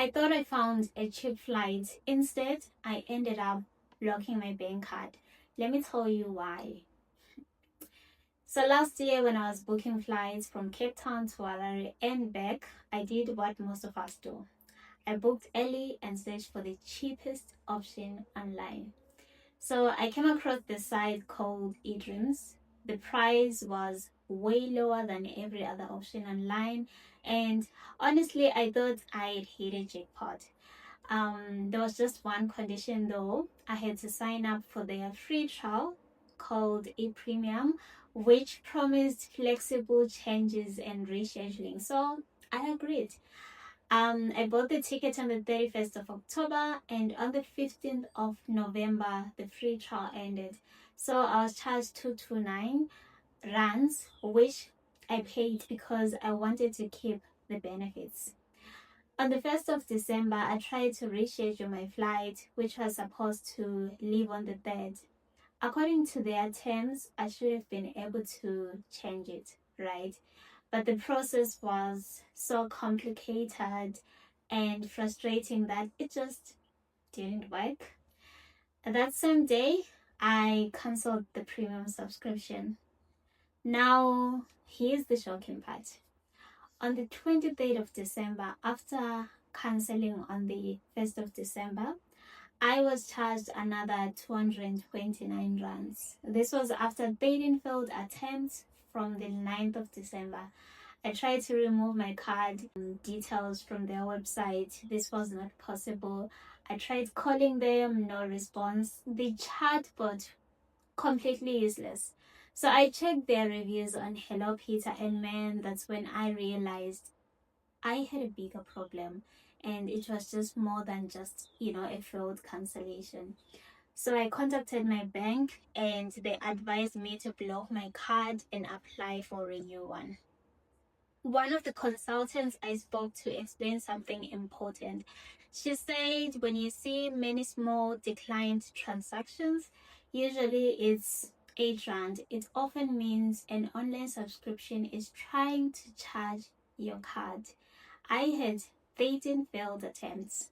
I thought I found a cheap flight. Instead, I ended up blocking my bank card. Let me tell you why. So last year when I was booking flights from Cape Town to Harare and back, I did what most of us do. I booked early and searched for the cheapest option online. So I came across the site called eDreams. The price was way lower than every other option online, and honestly, I thought I'd hit a jackpot. There was just one condition though. I had to sign up for their free trial called a premium, which promised flexible changes and rescheduling. So I agreed. I bought the ticket on the 31st of October, and on the 15th of November, the free trial ended. So I was charged 229 rands, which I paid because I wanted to keep the benefits. On the 1st of December, I tried to reschedule my flight, which was supposed to leave on the 3rd. According to their terms, I should have been able to change it, right? But the process was so complicated and frustrating that it just didn't work. That same day, I cancelled the premium subscription. Now, here's the shocking part. On the 23rd of December, after cancelling on the 1st of December, I was charged another 229 rands. This was after 13 failed attempts from the 9th of December. I tried to remove my card details from their website. This was not possible. I tried calling them, no response. The chatbot, completely useless. So I checked their reviews on Hello Peter, and man, that's when I realized I had a bigger problem, and it was just more than just, a failed cancellation. So I contacted my bank and they advised me to block my card and apply for a new one. One of the consultants I spoke to explained something important. She said when you see many small declined transactions, usually it's 8 rand. It often means an online subscription is trying to charge your card. I had 13 failed attempts.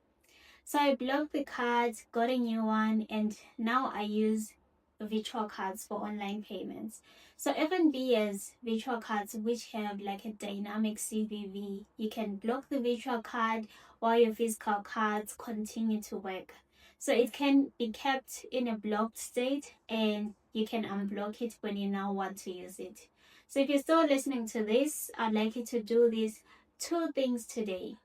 So I blocked the card, got a new one, and now I use virtual cards for online payments. So FNB has virtual cards which have like a dynamic CVV. You can block the virtual card while your physical cards continue to work. So it can be kept in a blocked state and you can unblock it when you now want to use it. So if you're still listening to this, I'd like you to do these 2 things today.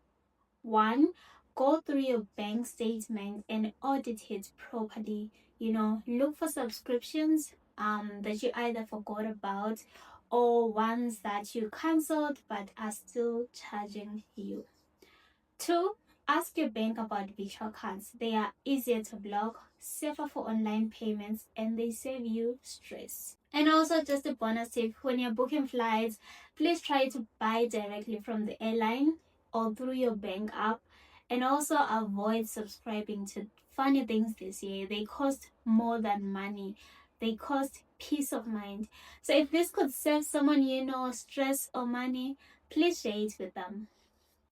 1, go through your bank statement and audit it properly. Look for subscriptions that you either forgot about or ones that you cancelled but are still charging you. 2, ask your bank about virtual cards. They are easier to block, safer for online payments, and they save you stress. And also, just a bonus tip, when you're booking flights, please try to buy directly from the airline or through your bank app, and also avoid subscribing to funny things this year. They cost more than money. They cost peace of mind. So if this could save someone stress or money, please share it with them.